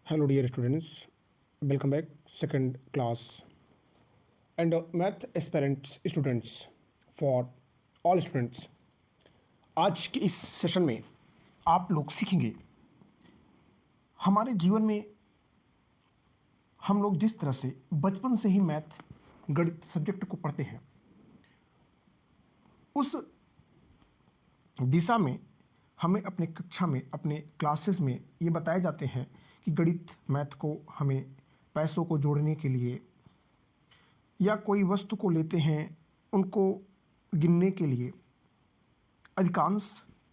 Hello, dear students. Welcome back. Second class and math aspirants students for all students. आज के इस session में आप लोग सीखेंगे हमारे जीवन में हम लोग जिस तरह से बचपन से ही मैथ गणित सब्जेक्ट को पढ़ते हैं उस दिशा में हमें अपने कक्षा में अपने क्लासेस में ये बताए जाते हैं कि गणित मैथ को हमें पैसों को जोड़ने के लिए या कोई वस्तु को लेते हैं उनको गिनने के लिए अधिकांश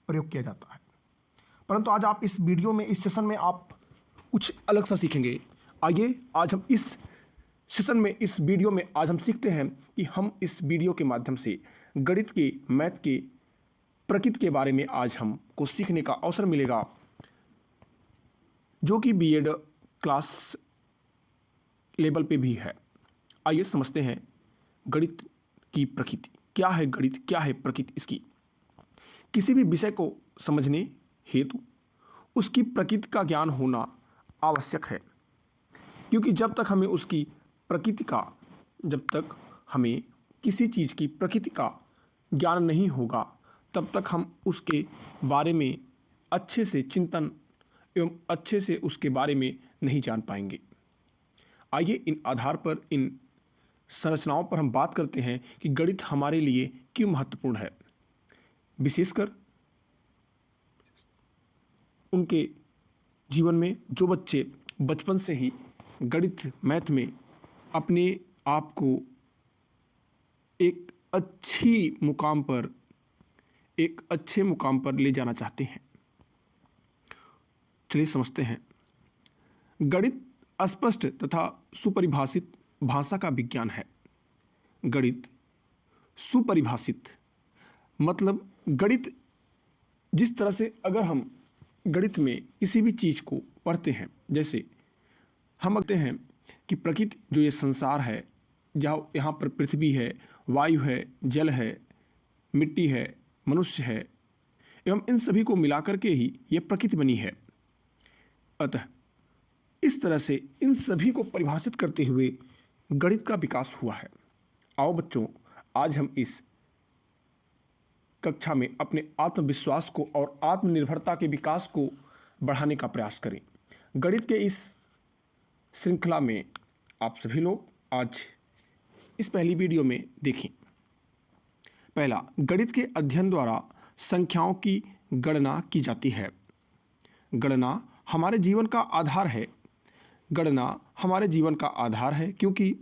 प्रयोग किया जाता है। परंतु आज आप इस वीडियो में इस सेशन में आप कुछ अलग सा सीखेंगे। आइए आज हम इस सेशन में इस वीडियो में आज हम सीखते हैं कि हम इस वीडियो के माध्यम से गणित के मैथ के प्रकृति के बारे में आज हमको सीखने का अवसर मिलेगा, जो कि बीएड क्लास लेवल पे भी है। आइए समझते हैं गणित की प्रकृति क्या है, गणित क्या है, प्रकृति इसकी। किसी भी विषय को समझने हेतु उसकी प्रकृति का ज्ञान होना आवश्यक है, क्योंकि जब तक हमें उसकी प्रकृति का जब तक हमें किसी चीज़ की प्रकृति का ज्ञान नहीं होगा तब तक हम उसके बारे में अच्छे से चिंतन एवं अच्छे से उसके बारे में नहीं जान पाएंगे। आइए इन आधार पर इन संरचनाओं पर हम बात करते हैं कि गणित हमारे लिए क्यों महत्वपूर्ण है। विशेषकर उनके जीवन में जो बच्चे बचपन से ही गणित मैथ में अपने आप को एक अच्छे मुकाम पर ले जाना चाहते हैं। चलिए समझते हैं। गणित अस्पष्ट तथा सुपरिभाषित भाषा का विज्ञान है। गणित सुपरिभाषित मतलब गणित जिस तरह से अगर हम गणित में किसी भी चीज़ को पढ़ते हैं, जैसे हम कहते हैं कि प्रकृति जो ये संसार है, जहाँ यहाँ पर पृथ्वी है, वायु है, जल है, मिट्टी है, मनुष्य है एवं इन सभी को मिलाकर के ही ये प्रकृति बनी है। अतः इस तरह से इन सभी को परिभाषित करते हुए गणित का विकास हुआ है। आओ बच्चों, आज हम इस कक्षा में अपने आत्मविश्वास को और आत्मनिर्भरता के विकास को बढ़ाने का प्रयास करें। गणित के इस श्रृंखला में आप सभी लोग आज इस पहली वीडियो में देखें। पहला, गणित के अध्ययन द्वारा संख्याओं की गणना की जाती है। गणना हमारे जीवन का आधार है। गणना हमारे जीवन का आधार है, क्योंकि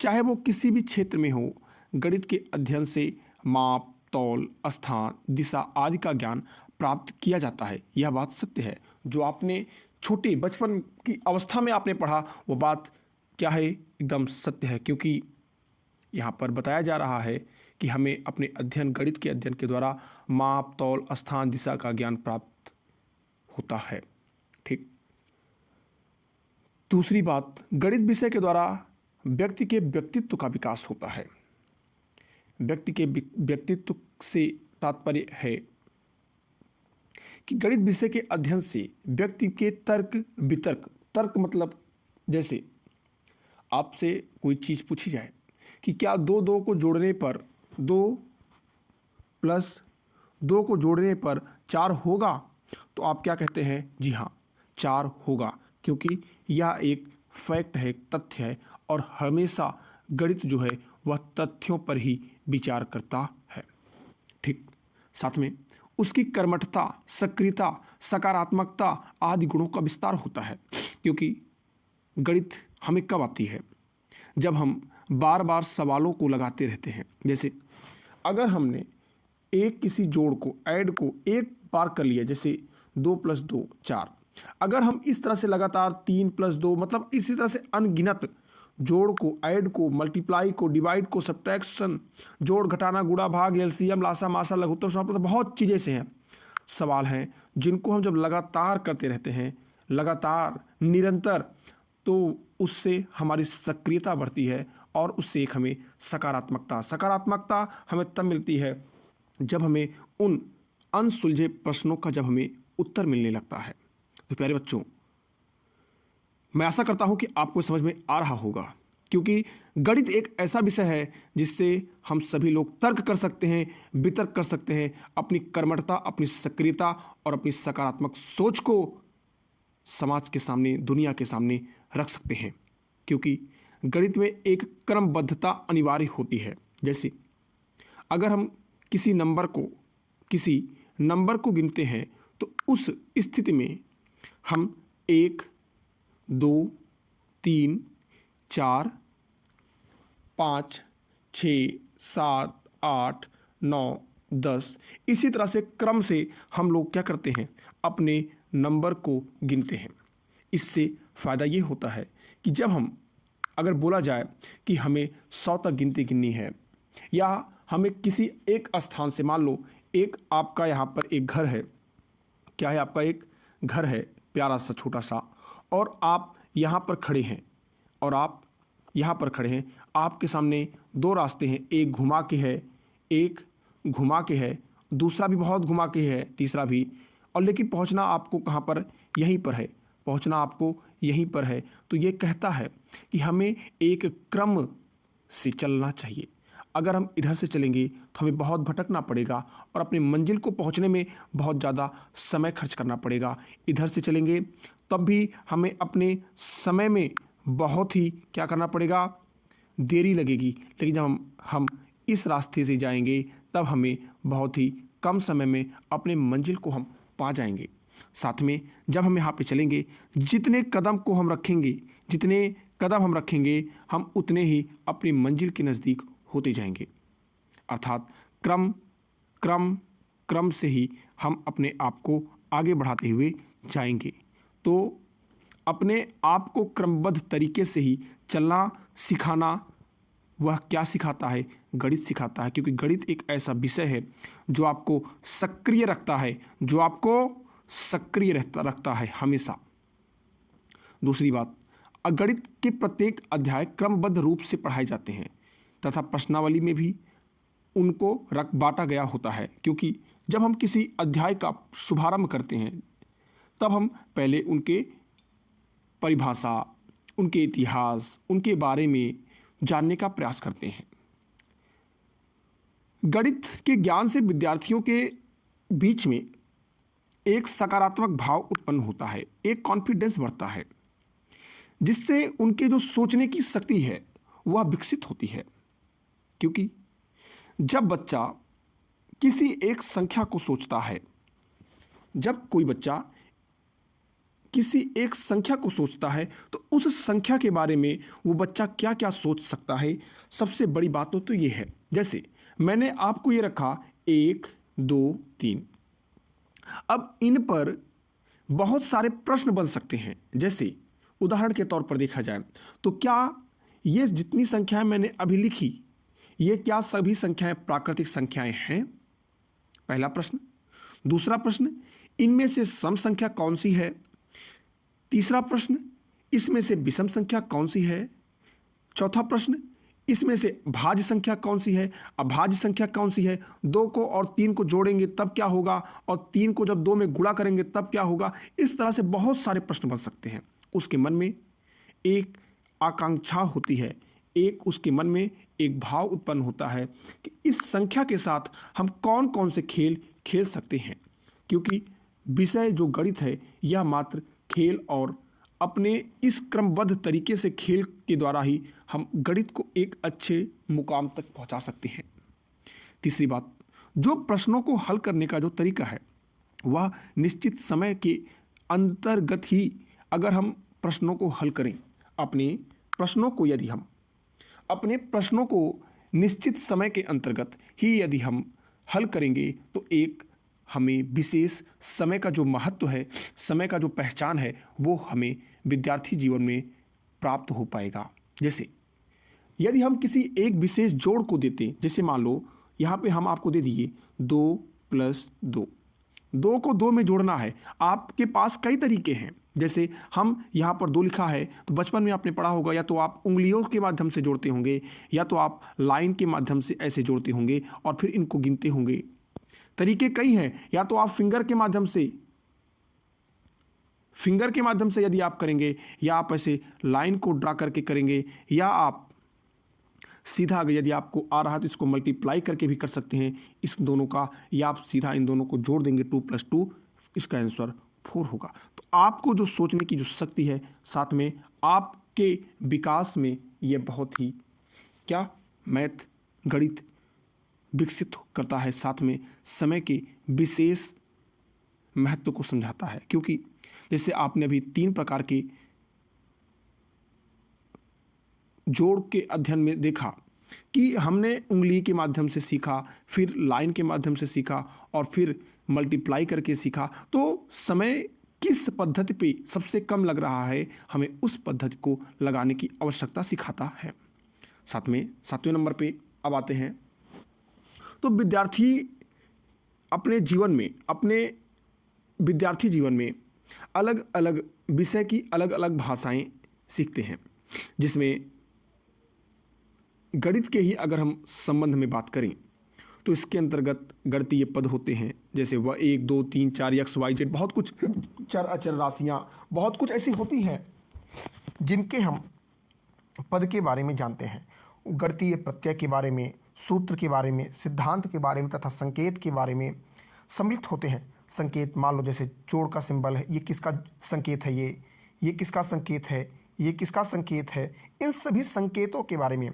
चाहे वो किसी भी क्षेत्र में हो, गणित के अध्ययन से माप, तौल, स्थान, दिशा आदि का ज्ञान प्राप्त किया जाता है। यह बात सत्य है। जो आपने छोटे बचपन की अवस्था में आपने पढ़ा वो बात क्या है, एकदम सत्य है, क्योंकि यहाँ पर बताया जा रहा है कि हमें अपने अध्ययन गणित के अध्ययन के द्वारा माप, तौल, स्थान, दिशा का ज्ञान प्राप्त होता है। ठीक। दूसरी बात, गणित विषय के द्वारा व्यक्ति के व्यक्तित्व का विकास होता है। व्यक्ति के व्यक्तित्व से तात्पर्य है कि गणित विषय के अध्ययन से व्यक्ति के तर्क मतलब जैसे आपसे कोई चीज़ पूछी जाए कि क्या दो को जोड़ने पर 2 + 2 को जोड़ने पर 4 होगा, तो आप क्या कहते हैं? जी हाँ, 4 होगा, क्योंकि यह एक फैक्ट है, एक तथ्य है और हमेशा गणित जो है वह तथ्यों पर ही विचार करता है। ठीक। साथ में उसकी कर्मठता, सक्रियता, सकारात्मकता आदि गुणों का विस्तार होता है, क्योंकि गणित हमें कब आती है? जब हम बार बार सवालों को लगाते रहते हैं। जैसे अगर हमने एक किसी जोड़ को ऐड को एक बार कर लिया, जैसे 2 + 2 4, अगर हम इस तरह से लगातार 3 + 2 मतलब इसी तरह से अनगिनत जोड़ को, ऐड को, मल्टीप्लाई को, डिवाइड को, सब्ट्रैक्शन, जोड़ घटाना, गुणा भाग, एलसीएम, लासा मासा, लघुत्तम समापन, बहुत चीज़ें से हैं, सवाल हैं जिनको हम जब लगातार करते रहते हैं, लगातार निरंतर, तो उससे हमारी सक्रियता बढ़ती है और उससे एक हमें सकारात्मकता हमें तब मिलती है जब हमें उन अनसुलझे प्रश्नों का जब हमें उत्तर मिलने लगता है। तो प्यारे बच्चों, मैं आशा करता हूं कि आपको समझ में आ रहा होगा, क्योंकि गणित एक ऐसा विषय है जिससे हम सभी लोग तर्क कर सकते हैं, वितर्क कर सकते हैं, अपनी कर्मठता, अपनी सक्रियता और अपनी सकारात्मक सोच को समाज के सामने, दुनिया के सामने रख सकते हैं। क्योंकि गणित में एक क्रमबद्धता अनिवार्य होती है। जैसे अगर हम किसी नंबर को गिनते हैं तो उस स्थिति में हम 1, 2, 3, 4, 5, 6, 7, 8, 9, 10 इसी तरह से क्रम से हम लोग क्या करते हैं, अपने नंबर को गिनते हैं। इससे फ़ायदा ये होता है कि जब हम अगर बोला जाए कि हमें 100 तक गिनती गिननी है, या हमें किसी एक स्थान से, मान लो एक आपका यहाँ पर एक घर है, क्या है, आपका एक घर है प्यारा सा छोटा सा, और आप यहाँ पर खड़े हैं और आप यहाँ पर खड़े हैं, आपके सामने दो रास्ते हैं, एक घुमा के है, एक घुमा के है, दूसरा भी बहुत घुमा के है, तीसरा भी, और लेकिन पहुँचना आपको कहाँ पर, यहीं पर है, पहुँचना आपको यहीं पर है। तो ये कहता है कि हमें एक क्रम से चलना चाहिए। अगर हम इधर से चलेंगे तो हमें बहुत भटकना पड़ेगा और अपनी मंजिल को पहुंचने में बहुत ज़्यादा समय खर्च करना पड़ेगा। इधर से चलेंगे तब भी हमें अपने समय में बहुत ही क्या करना पड़ेगा, देरी लगेगी। लेकिन जब हम इस रास्ते से जाएंगे तब हमें बहुत ही कम समय में अपने मंजिल को हम पा जाएंगे। साथ में जब हम यहाँ पे चलेंगे, जितने कदम हम रखेंगे हम उतने ही अपनी मंजिल के नज़दीक होते जाएंगे। अर्थात क्रम से ही हम अपने आप को आगे बढ़ाते हुए जाएंगे। तो अपने आप को क्रमबद्ध तरीके से ही चलना सिखाना, वह क्या सिखाता है, गणित सिखाता है। क्योंकि गणित एक ऐसा विषय है जो आपको सक्रिय रखता है हमेशा। दूसरी बात, गणित के प्रत्येक अध्याय क्रमबद्ध रूप से पढ़ाए जाते हैं तथा प्रश्नावली में भी उनको बांटा गया होता है। क्योंकि जब हम किसी अध्याय का शुभारंभ करते हैं तब हम पहले उनके परिभाषा, उनके इतिहास, उनके बारे में जानने का प्रयास करते हैं। गणित के ज्ञान से विद्यार्थियों के बीच में एक सकारात्मक भाव उत्पन्न होता है, एक कॉन्फिडेंस बढ़ता है, जिससे उनके जो सोचने की शक्ति है वह विकसित होती है। क्योंकि जब बच्चा किसी एक संख्या को सोचता है, जब कोई बच्चा किसी एक संख्या को सोचता है तो उस संख्या के बारे में वो बच्चा क्या क्या सोच सकता है, सबसे बड़ी बात तो ये है। जैसे मैंने आपको ये रखा 1, 2, 3, अब इन पर बहुत सारे प्रश्न बन सकते हैं। जैसे उदाहरण के तौर पर देखा जाए तो क्या ये जितनी संख्याएं मैंने अभी लिखी, ये क्या सभी संख्याएं प्राकृतिक संख्याएं हैं? पहला प्रश्न। दूसरा प्रश्न, इनमें से सम संख्या कौन सी है? तीसरा प्रश्न, इसमें से विषम संख्या कौन सी है? चौथा प्रश्न, इसमें से भाज्य संख्या कौन सी है, अभाज्य संख्या कौन सी है? 2 को और 3 को जोड़ेंगे तब क्या होगा, और 3 को जब 2 में गुणा करेंगे तब क्या होगा? इस तरह से बहुत सारे प्रश्न बन सकते हैं। उसके मन में एक आकांक्षा होती है, उसके मन में एक भाव उत्पन्न होता है कि इस संख्या के साथ हम कौन कौन से खेल खेल सकते हैं। क्योंकि विषय जो गणित है यह मात्र खेल और अपने इस क्रमबद्ध तरीके से खेल के द्वारा ही हम गणित को एक अच्छे मुकाम तक पहुंचा सकते हैं। तीसरी बात, जो प्रश्नों को हल करने का जो तरीका है वह निश्चित समय के अंतर्गत ही, अगर हम प्रश्नों को हल करें, अपने प्रश्नों को निश्चित समय के अंतर्गत ही यदि हम हल करेंगे तो एक हमें विशेष समय का जो महत्व है, समय का जो पहचान है, वो हमें विद्यार्थी जीवन में प्राप्त हो पाएगा। जैसे यदि हम किसी एक विशेष जोड़ को देते, जैसे मान लो यहाँ पे हम आपको दे दिए 2 + 2, 2 को 2 में जोड़ना है। आपके पास कई तरीके हैं। जैसे हम यहाँ पर 2 लिखा है तो बचपन में आपने पढ़ा होगा, या तो आप उंगलियों के माध्यम से जोड़ते होंगे, या तो आप लाइन के माध्यम से ऐसे जोड़ते होंगे और फिर इनको गिनते होंगे। तरीके कई हैं, या तो आप फिंगर के माध्यम से फिंगर के माध्यम से यदि आप करेंगे, या आप ऐसे लाइन को ड्रा करके करेंगे, या आप सीधा अगर यदि आपको आ रहा है तो इसको मल्टीप्लाई करके भी कर सकते हैं इस दोनों का, या आप सीधा इन दोनों को जोड़ देंगे 2 + 2, इसका आंसर 4 होगा। तो आपको जो सोचने की जो शक्ति है, साथ में आपके विकास में ये बहुत ही क्या मैथ गणित विकसित करता है, साथ में समय के विशेष महत्व को समझाता है। क्योंकि जैसे आपने अभी 3 प्रकार के जोड़ के अध्ययन में देखा कि हमने उंगली के माध्यम से सीखा, फिर लाइन के माध्यम से सीखा, और फिर मल्टीप्लाई करके सीखा। तो समय किस पद्धति पे सबसे कम लग रहा है, हमें उस पद्धति को लगाने की आवश्यकता सिखाता है। साथ में 7वें नंबर पे अब आते हैं, तो विद्यार्थी अपने जीवन में, अपने विद्यार्थी जीवन में अलग अलग विषय की अलग अलग भाषाएं सीखते हैं, जिसमें गणित के ही अगर हम संबंध में बात करें तो इसके अंतर्गत गणितीय पद होते हैं, जैसे वह 1 2 3 4 x y z, बहुत कुछ चर अचर राशियां, बहुत कुछ ऐसी होती हैं जिनके हम पद के बारे में जानते हैं। गणितीय प्रत्यय के बारे में, सूत्र के बारे में, सिद्धांत के बारे में तथा संकेत के बारे में सम्मिलित होते हैं। संकेत मान लो जैसे जोड़ का सिंबल है, ये किसका संकेत है, ये किसका संकेत है, ये किसका संकेत है, इन सभी संकेतों के बारे में,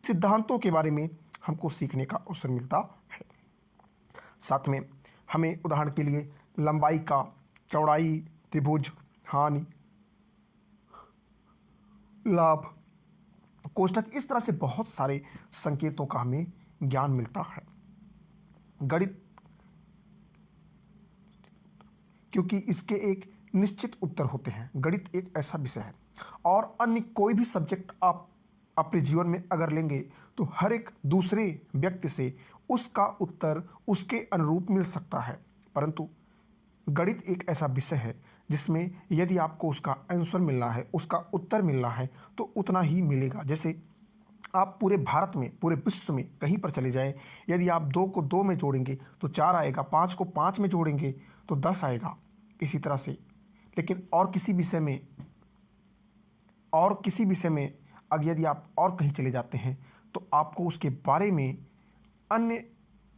सिद्धांतों के बारे में हमको सीखने का अवसर मिलता है। साथ में हमें उदाहरण के लिए लंबाई का, चौड़ाई, त्रिभुज, हानि, लाभ, कोष्ठक, इस तरह से बहुत सारे संकेतों का हमें ज्ञान मिलता है। गणित क्योंकि इसके एक निश्चित उत्तर होते हैं। गणित एक ऐसा विषय है, और अन्य कोई भी सब्जेक्ट आप अपने जीवन में अगर लेंगे तो हर एक दूसरे व्यक्ति से उसका उत्तर उसके अनुरूप मिल सकता है, परंतु गणित एक ऐसा विषय है जिसमें यदि आपको उसका आंसर मिलना है, उसका उत्तर मिलना है, तो उतना ही मिलेगा। जैसे आप पूरे भारत में, पूरे विश्व में कहीं पर चले जाएं, यदि आप 2 को 2 में जोड़ेंगे तो 4 आएगा, 5 को 5 में जोड़ेंगे तो 10 आएगा, इसी तरह से। लेकिन और किसी विषय में अगर यदि आप और कहीं चले जाते हैं तो आपको उसके बारे में अन्य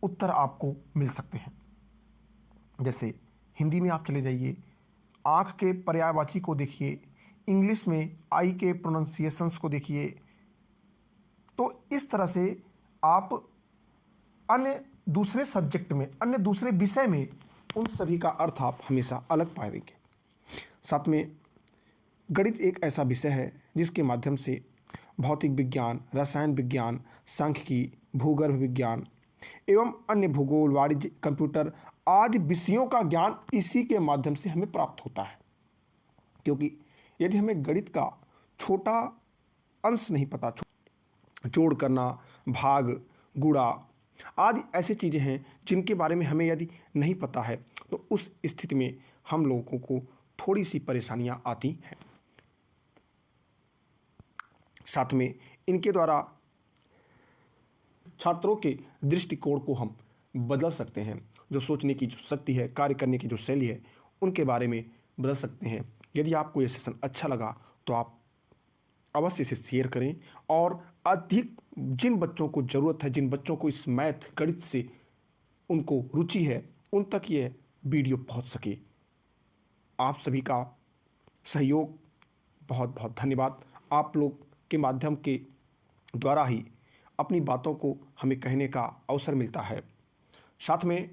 उत्तर आपको मिल सकते हैं। जैसे हिंदी में आप चले जाइए, आँख के पर्यायवाची को देखिए, इंग्लिश में आई के प्रोनाउंसिएशंस को देखिए, तो इस तरह से आप अन्य दूसरे सब्जेक्ट में, अन्य दूसरे विषय में उन सभी का अर्थ आप हमेशा अलग पाएंगे। साथ में गणित एक ऐसा विषय है जिसके माध्यम से भौतिक विज्ञान, रसायन विज्ञान, सांख्यिकी, भूगर्भ विज्ञान एवं अन्य भूगोल, वाणिज्य, कंप्यूटर आदि विषयों का ज्ञान इसी के माध्यम से हमें प्राप्त होता है। क्योंकि यदि हमें गणित का छोटा अंश नहीं पता, जोड़ करना, भाग, गुणा आदि ऐसी चीज़ें हैं जिनके बारे में हमें यदि नहीं पता है, तो उस स्थिति में हम लोगों को थोड़ी सी परेशानियां आती हैं। साथ में इनके द्वारा छात्रों के दृष्टिकोण को हम बदल सकते हैं, जो सोचने की जो शक्ति है, कार्य करने की जो शैली है, उनके बारे में बदल सकते हैं। यदि आपको ये सेशन अच्छा लगा तो आप अवश्य इसे शेयर करें, और अधिक जिन बच्चों को ज़रूरत है, जिन बच्चों को इस मैथ गणित से उनको रुचि है, उन तक ये वीडियो पहुंच सके। आप सभी का सहयोग बहुत बहुत धन्यवाद। आप लोग के माध्यम के द्वारा ही अपनी बातों को हमें कहने का अवसर मिलता है। साथ में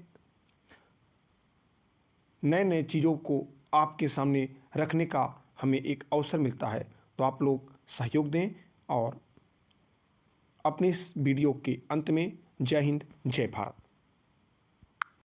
नए नए चीज़ों को आपके सामने रखने का हमें एक अवसर मिलता है। तो आप लोग सहयोग दें, और अपनी इस वीडियो के अंत में जय हिंद, जय भारत।